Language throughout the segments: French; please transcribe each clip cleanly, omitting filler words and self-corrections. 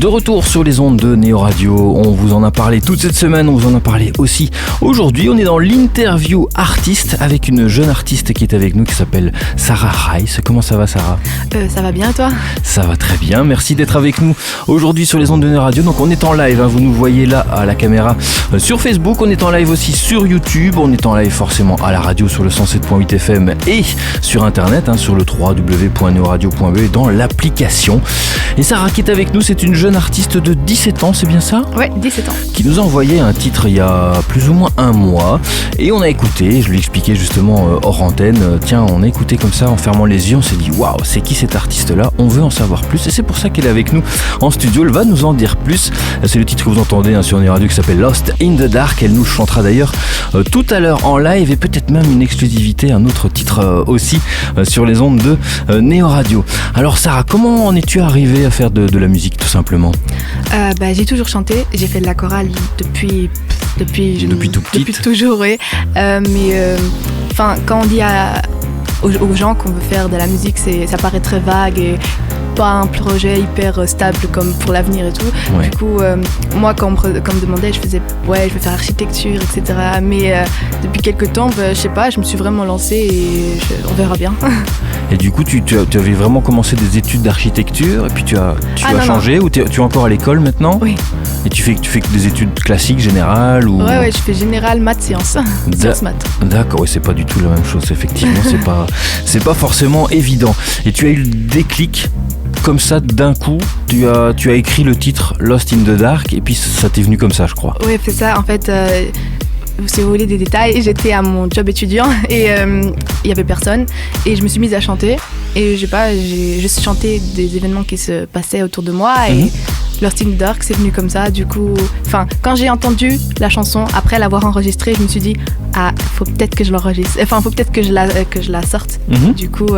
De retour sur les ondes de Néo Radio, on vous en a parlé toute cette semaine, on vous en a parlé aussi aujourd'hui. On est dans l'interview artiste avec une jeune artiste qui est avec nous qui s'appelle Sarah Rice. Comment ça va, Sarah ? Ça va bien, toi ? Ça va très bien, merci d'être avec nous aujourd'hui sur les ondes de Néo Radio. Donc on est en live, vous nous voyez là à la caméra sur Facebook, on est en live aussi sur YouTube, on est en live forcément à la radio sur le 107.8 FM et sur internet, sur le www.neoradio.be et dans l'application. Et Sarah qui est avec nous, c'est une jeune artiste de 17 ans, c'est bien ça ? Ouais, 17 ans. Qui nous a envoyé un titre il y a plus ou moins un mois. Et on a écouté, je lui expliquais justement hors antenne, tiens, on a écouté comme ça en fermant les yeux, on s'est dit waouh, c'est qui cet artiste-là ? On veut en savoir plus et c'est pour ça qu'elle est avec nous en studio. Elle va nous en dire plus. C'est le titre que vous entendez sur Néo Radio qui s'appelle Lost in the Dark. Elle nous chantera d'ailleurs tout à l'heure en live et peut-être même une exclusivité, un autre titre aussi sur les ondes de Néo Radio. Alors Sarah, comment en es-tu arrivée à faire de la musique tout simplement ? J'ai toujours chanté, j'ai fait de la chorale depuis tout petit. Depuis toujours, oui. Quand on dit aux gens qu'on veut faire de la musique, ça paraît très vague et pas un projet hyper stable comme pour l'avenir et tout. Ouais. Du coup, moi, quand on me demandait, je faisais je veux faire architecture, etc. Mais depuis quelques temps, je sais pas, je me suis vraiment lancée et on verra bien. Et du coup, tu avais vraiment commencé des études d'architecture et puis tu as changé ou tu es encore à l'école maintenant ? Oui. Et tu fais des études classiques, générales ou... Ouais, je fais générale, maths, sciences. Sciences, maths. D'accord, oui, c'est pas du tout la même chose, effectivement. c'est pas forcément évident. Et tu as eu le déclic comme ça d'un coup, tu as écrit le titre Lost in the Dark et puis ça t'est venu comme ça, je crois. Oui, c'est ça. En fait, si vous voulez des détails, j'étais à mon job étudiant et il y avait personne et je me suis mise à chanter et j'ai juste chanté des événements qui se passaient autour de moi et Lost in the Dark, c'est venu comme ça. Du coup, quand j'ai entendu la chanson, après l'avoir enregistrée, je me suis dit faut peut-être que je l'enregistre. Faut peut-être que je la sorte. Du coup,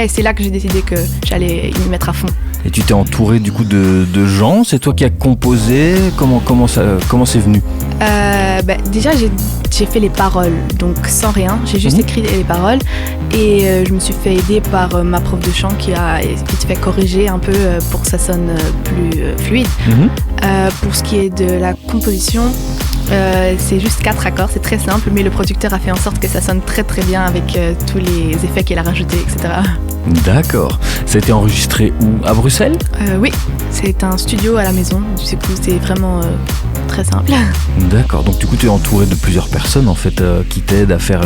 c'est là que j'ai décidé que j'allais y mettre à fond. Et tu t'es entouré du coup de gens, c'est toi qui as composé, comment c'est venu ? Déjà j'ai fait les paroles, donc sans rien, j'ai juste écrit les paroles et je me suis fait aider par ma prof de chant qui te fait corriger un peu pour que ça sonne plus fluide. Pour ce qui est de la composition, c'est juste 4 accords, c'est très simple, mais le producteur a fait en sorte que ça sonne très très bien avec tous les effets qu'il a rajoutés, etc. D'accord. Ça a été enregistré où ? À Bruxelles ? Oui, c'est un studio à la maison, du coup c'est vraiment très simple. D'accord, donc du coup tu es entouré de plusieurs personnes en fait qui t'aident à faire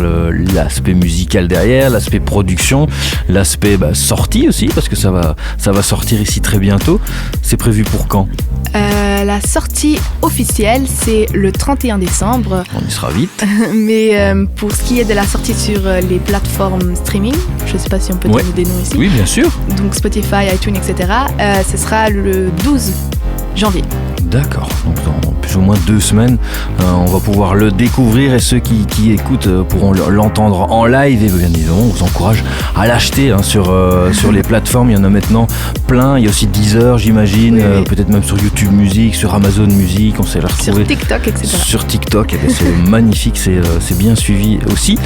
l'aspect musical derrière, l'aspect production, l'aspect sortie aussi parce que ça va sortir ici très bientôt. C'est prévu pour quand ? La sortie officielle, c'est le 31 décembre. On y sera vite. Mais pour ce qui est de la sortie sur les plateformes streaming, je ne sais pas si on peut donner des noms ici. Oui, bien sûr. Donc Spotify, iTunes, etc. Ce sera le 12 janvier. D'accord, donc dans plus ou moins 2 semaines, on va pouvoir le découvrir et ceux qui écoutent pourront l'entendre en live et bien évidemment on vous encourage à l'acheter sur les plateformes, il y en a maintenant plein, il y a aussi Deezer j'imagine, peut-être même sur YouTube Music, sur Amazon Music, on sait la retrouver. Sur TikTok, etc. Sur TikTok, c'est magnifique, c'est bien suivi aussi.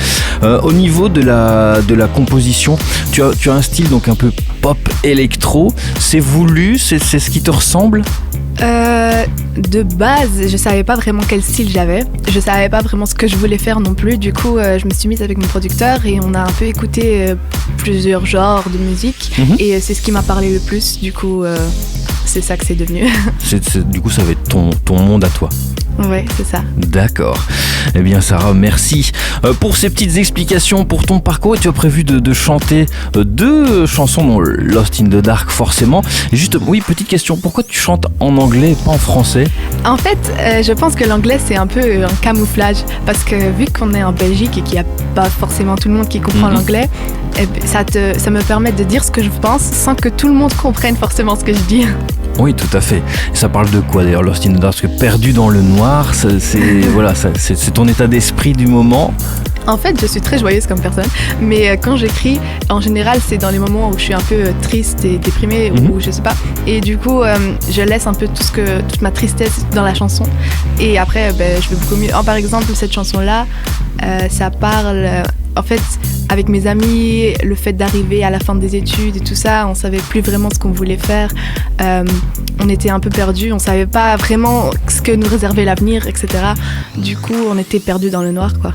Au niveau de la composition, tu as un style donc un peu pop électro, c'est voulu, c'est ce qui te ressemble ? De base, je savais pas vraiment quel style j'avais. Je savais pas vraiment ce que je voulais faire non plus. Du coup, je me suis mise avec mon producteur et on a un peu écouté plusieurs genres de musique. Et c'est ce qui m'a parlé le plus. Du coup, c'est ça que c'est devenu. Du coup, ça va être ton monde à toi. Ouais, c'est ça. D'accord. Eh bien, Sarah, merci pour ces petites explications, pour ton parcours. Et tu as prévu de chanter 2 chansons, dont Lost in the Dark, forcément. Et juste, petite question. Pourquoi tu chantes en anglais et pas en français ? En fait, je pense que l'anglais, c'est un peu un camouflage. Parce que vu qu'on est en Belgique et qu'il n'y a pas forcément tout le monde qui comprend l'anglais, ça me permet de dire ce que je pense sans que tout le monde comprenne forcément ce que je dis. Oui, tout à fait. Ça parle de quoi d'ailleurs, Lost in the Dark ? Parce que perdu dans le noir, c'est ton état d'esprit du moment. En fait, je suis très joyeuse comme personne, mais quand j'écris, en général, c'est dans les moments où je suis un peu triste et déprimée, ou je sais pas. Et du coup, je laisse un peu toute ma tristesse dans la chanson. Et après, je vais beaucoup mieux. Par exemple, cette chanson-là, ça parle en fait, avec mes amis, le fait d'arriver à la fin des études et tout ça, on savait plus vraiment ce qu'on voulait faire. On était un peu perdus, on savait pas vraiment ce que nous réservait l'avenir, etc. Du coup, on était perdus dans le noir, quoi.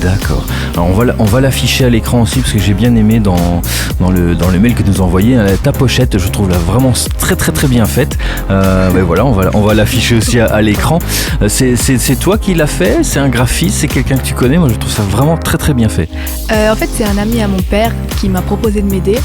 D'accord. Alors on va l'afficher à l'écran aussi parce que j'ai bien aimé dans le mail que nous a envoyé. Ta pochette, je trouve là vraiment très très très bien faite. Mais voilà, on va l'afficher aussi à l'écran. C'est toi qui l'as fait? C'est un graphiste? C'est quelqu'un que tu connais? Moi je trouve ça vraiment très très bien fait. En fait, c'est un ami à mon père qui m'a proposé de m'aider.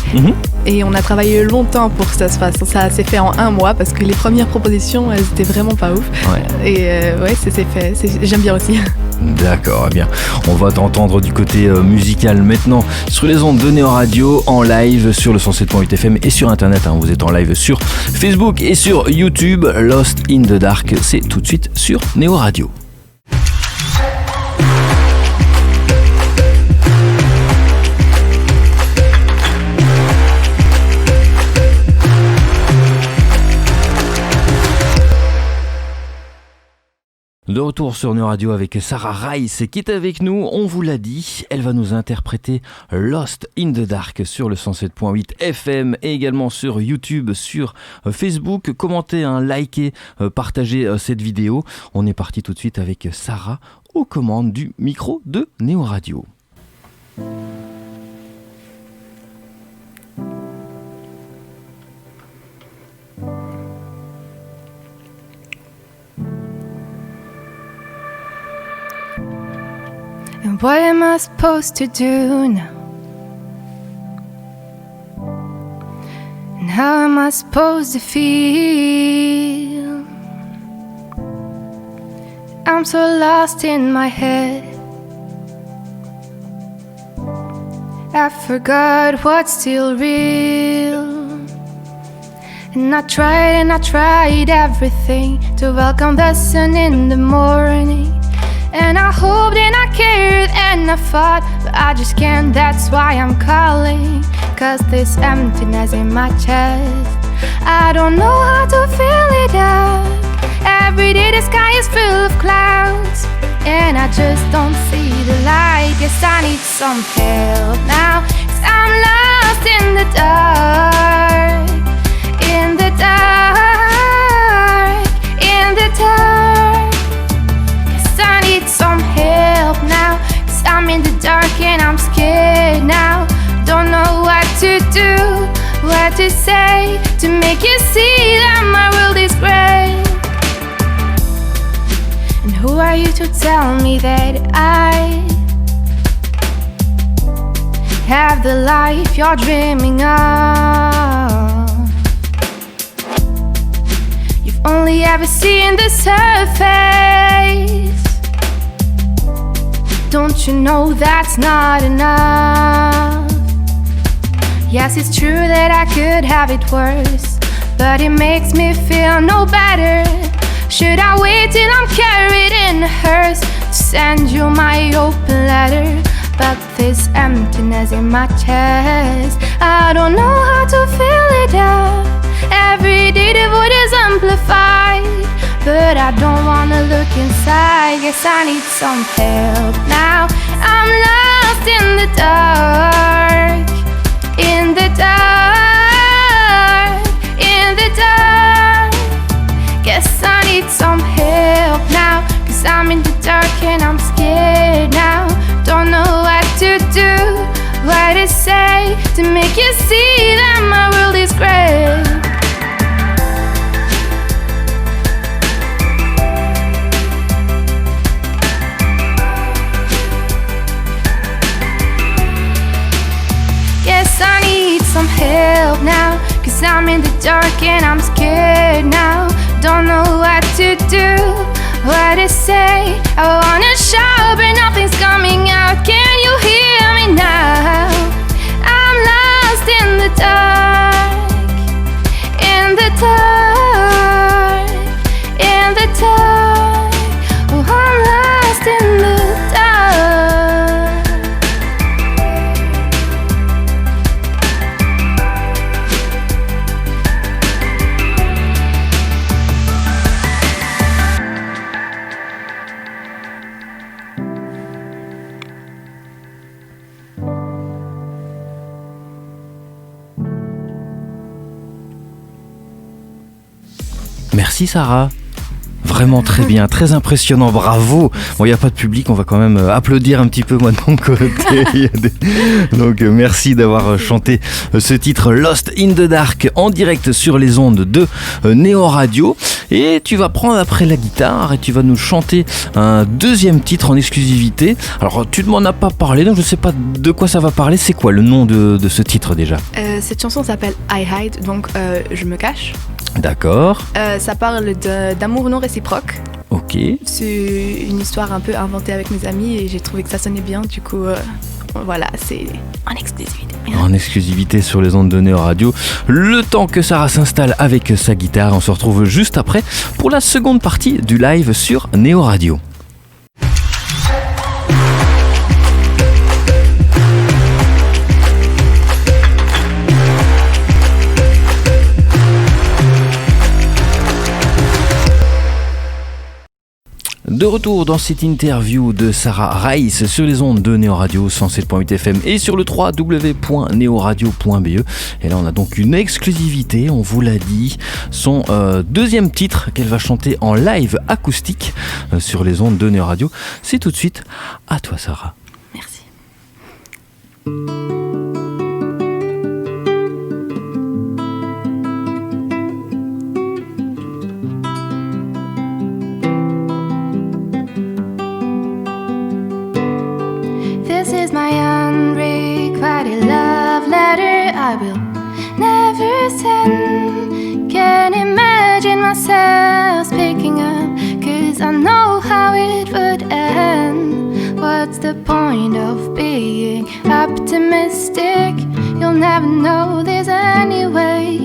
Et on a travaillé longtemps pour que ça se fasse. Ça s'est fait en 1 mois parce que les premières propositions, elles étaient vraiment pas ouf. Ouais. Et ouais, ça s'est fait. J'aime bien aussi. D'accord, eh bien, on va t'entendre du côté musical maintenant sur les ondes de Néo Radio, en live sur le 107.8 FM et sur internet. Vous êtes en live sur Facebook et sur YouTube. Lost in the Dark, c'est tout de suite sur Néo Radio. De retour sur Néo Radio avec Sarah Rice qui est avec nous, on vous l'a dit, elle va nous interpréter Lost in the Dark sur le 107.8 FM et également sur YouTube, sur Facebook. Commentez, likez, partagez cette vidéo. On est parti tout de suite avec Sarah aux commandes du micro de Néo Radio. And what am I supposed to do now? And how am I supposed to feel? I'm so lost in my head. I forgot what's still real. And I tried everything to welcome the sun in the morning. And I hoped and I cared and I fought, but I just can't, that's why I'm calling. Cause this emptiness in my chest, I don't know how to fill it up. Every day the sky is full of clouds, and I just don't see the light. Guess I need some help now, cause I'm lost in the dark. In the dark, in the dark. I need some help now, cause I'm in the dark and I'm scared now. Don't know what to do, what to say to make you see that my world is gray. And who are you to tell me that I have the life you're dreaming of? You've only ever seen the surface. Don't you know that's not enough? Yes, it's true that I could have it worse, but it makes me feel no better. Should I wait till I'm carried in a hearse to send you my open letter? But this emptiness in my chest, I don't know how to fill it up. Every day the void is amplified, but I don't wanna look inside. Guess I need some help now. I'm lost in the dark. In the dark. In the dark. Guess I need some help now, cause I'm in the dark and I'm scared now. Don't know what to do, what to say to make you see that my world is gray. I need some help now, cause I'm in the dark and I'm scared now. Don't know what to do, what to say. I wanna shout but nothing's coming out. Can you hear me now? I'm lost in the dark. In the dark. In the dark. Oh, I'm lost in the dark. Merci Sarah. Vraiment très bien, très impressionnant, bravo. Bon, il n'y a pas de public, on va quand même applaudir un petit peu moi de mon côté. Donc merci d'avoir chanté ce titre Lost in the Dark en direct sur les ondes de Néo Radio. Et tu vas prendre après la guitare et tu vas nous chanter un deuxième titre en exclusivité. Alors tu ne m'en as pas parlé, donc je ne sais pas de quoi ça va parler. C'est quoi le nom de ce titre déjà ? Cette chanson s'appelle I Hide, donc je me cache. D'accord. Ça parle d'amour non réciproque. Ok. C'est une histoire un peu inventée avec mes amis et j'ai trouvé que ça sonnait bien. Du coup, voilà, c'est en exclusivité. En exclusivité sur les ondes de Néo Radio. Le temps que Sarah s'installe avec sa guitare, on se retrouve juste après pour la seconde partie du live sur Néo Radio. De retour dans cette interview de Sarah Rice sur les ondes de Néo Radio 107.8 FM et sur le www.neoradio.be. Et là on a donc une exclusivité, on vous l'a dit, son deuxième titre qu'elle va chanter en live acoustique sur les ondes de Néo Radio. C'est tout de suite à toi Sarah. Merci. This is my unrequited love letter I will never send. Can't imagine myself picking up, 'cause I know how it would end. What's the point of being optimistic? You'll never know this anyway.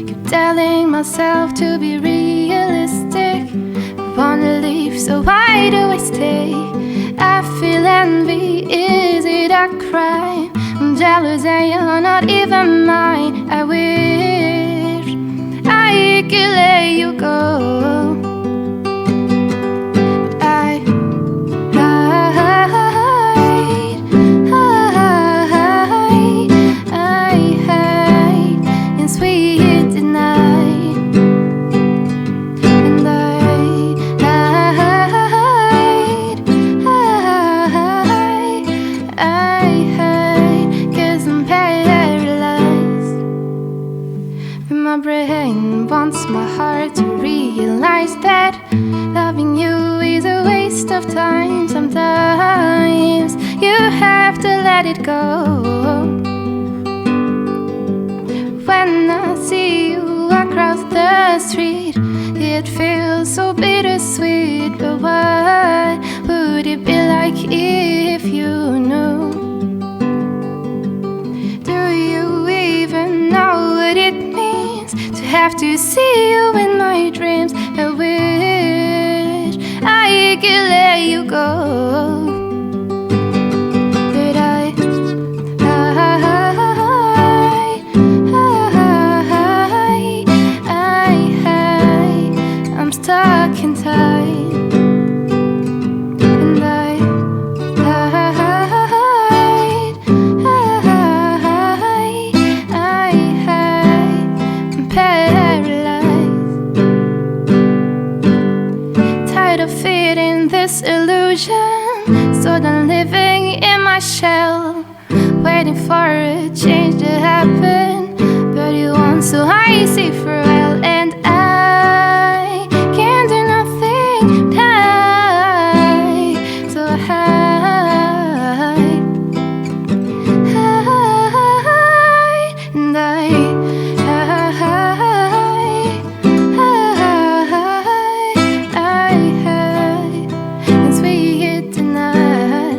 Keep telling myself to be realistic. I wanna leave, so why do I stay? I feel envy, is it a crime? I'm jealous and you're not even mine. I wish I could let you go, but I hide in sweet denial. And I hide 'cause I'm paralyzed. But my brain wants my heart to realize that loving you is a waste of time. Sometimes you have to let it go. When I see you across the street, it feels so bittersweet. But what would it be like if you knew? Do you even know what it means to have to see you in my dreams? I wish I could let you go, but I'm stuck in time. And I hide, I'm paralyzed. Tired of feeding this illusion, so done living in my shell, waiting for a change to happen. But you want, so I say farewell, and I can't do nothing. So I hide, and I hide in sweet denial.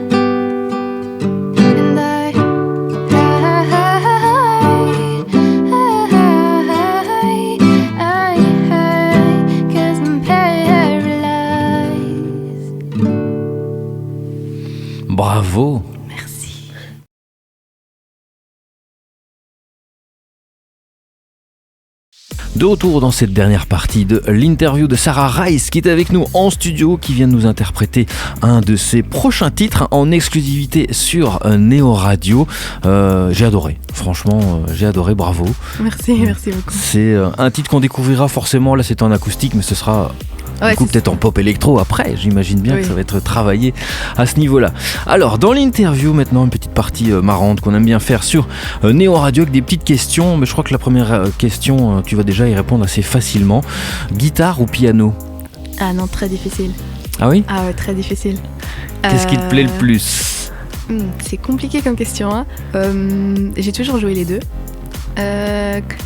And I hide, 'cause I'm paralyzed. Bravo. Merci. De retour dans cette dernière partie de l'interview de Sarah Rice qui est avec nous en studio, qui vient de nous interpréter un de ses prochains titres en exclusivité sur Néo Radio. J'ai adoré, franchement, j'ai adoré, bravo. Merci beaucoup. C'est un titre qu'on découvrira forcément, là c'est en acoustique, mais ce sera... Du coup, peut-être en pop électro après, j'imagine bien que ça va être travaillé à ce niveau-là. Alors, dans l'interview, maintenant, une petite partie marrante qu'on aime bien faire sur Néo Radio avec des petites questions. Mais je crois que la première question, tu vas déjà y répondre assez facilement. Guitare ou piano ? Ah non, très difficile. Ah oui ? Ah ouais, très difficile. Qu'est-ce qui te plaît le plus ? C'est compliqué comme question. Hein. J'ai toujours joué les deux.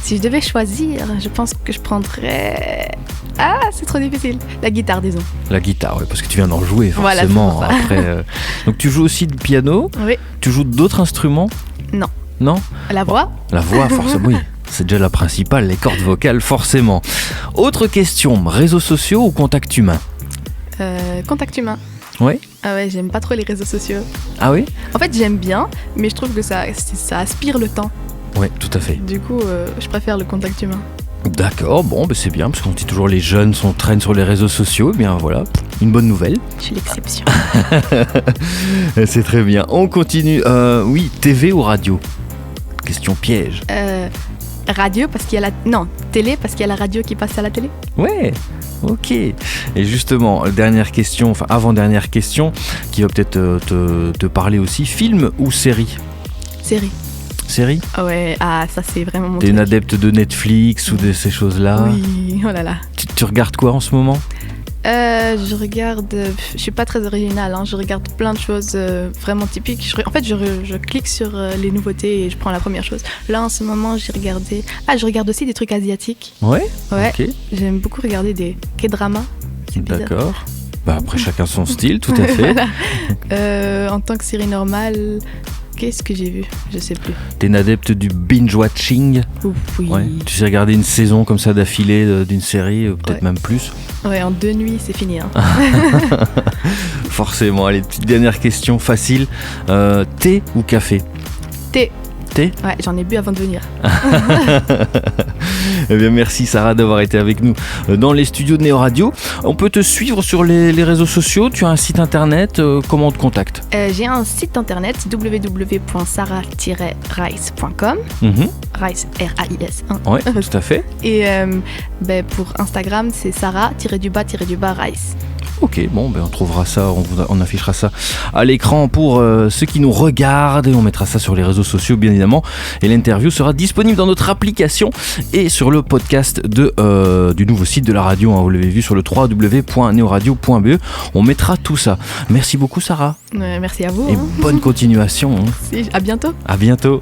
Si je devais choisir, je pense que je prendrais... Ah, c'est trop difficile. La guitare, disons. La guitare, oui, parce que tu viens d'en jouer forcément. Voilà, après, donc tu joues aussi du piano. Oui. Tu joues d'autres instruments ? Non. Non ? La voix ? La voix, forcément, oui. C'est déjà la principale, les cordes vocales, forcément. Autre question, réseaux sociaux ou contact humain ? Contact humain. Oui. Ah ouais, j'aime pas trop les réseaux sociaux. Ah oui ? En fait, j'aime bien, mais je trouve que ça aspire le temps. Oui, tout à fait. Du coup, je préfère le contact humain. D'accord, bon, c'est bien, parce qu'on dit toujours les jeunes traînent sur les réseaux sociaux. Eh bien voilà, une bonne nouvelle. Je suis l'exception. C'est très bien. On continue. Oui, TV ou radio ? Question piège. Radio, parce qu'il y a télé, parce qu'il y a la radio qui passe à la télé. Ouais, ok. Et justement, avant-dernière question, qui va peut-être te parler aussi. Film ou série ? Série ? Ouais, ça c'est vraiment mon T'es truc. une adepte de Netflix ou de ces choses-là ? Oui, oh là là. Tu regardes quoi en ce moment ? Je regarde, je suis pas très originale, hein, je regarde plein de choses vraiment typiques. Je clique sur les nouveautés et je prends la première chose. Là en ce moment je regarde aussi des trucs asiatiques. Ouais. Ok. J'aime beaucoup regarder des K-dramas. D'accord. Après chacun son style, tout à fait. Voilà. En tant que série normale, qu'est-ce que j'ai vu ? Je sais plus. T'es une adepte du binge-watching ? Oui. Ouais. Tu sais regarder une saison comme ça d'affilée d'une série, peut-être même plus ? Ouais, en 2 nuits, c'est fini. Hein. Forcément. Allez, petite dernière question facile. Thé ou café ? Thé. Thé ? Ouais, j'en ai bu avant de venir. Eh bien, merci Sarah d'avoir été avec nous dans les studios de Néo Radio. On peut te suivre sur les réseaux sociaux. Tu as un site internet. Comment on te contacte ? J'ai un site internet www.sarah-rice.com. Rice, R-A-I-S. Oui, tout à fait. Et pour Instagram, c'est Sarah-Rice. Ok, bon, on trouvera ça, on affichera ça à l'écran pour ceux qui nous regardent et on mettra ça sur les réseaux sociaux bien évidemment. Et l'interview sera disponible dans notre application et sur le podcast du nouveau site de la radio. Hein, vous l'avez vu sur le www.neoradio.be. On mettra tout ça. Merci beaucoup Sarah. Merci à vous. Et bonne continuation. Merci, à bientôt. À bientôt.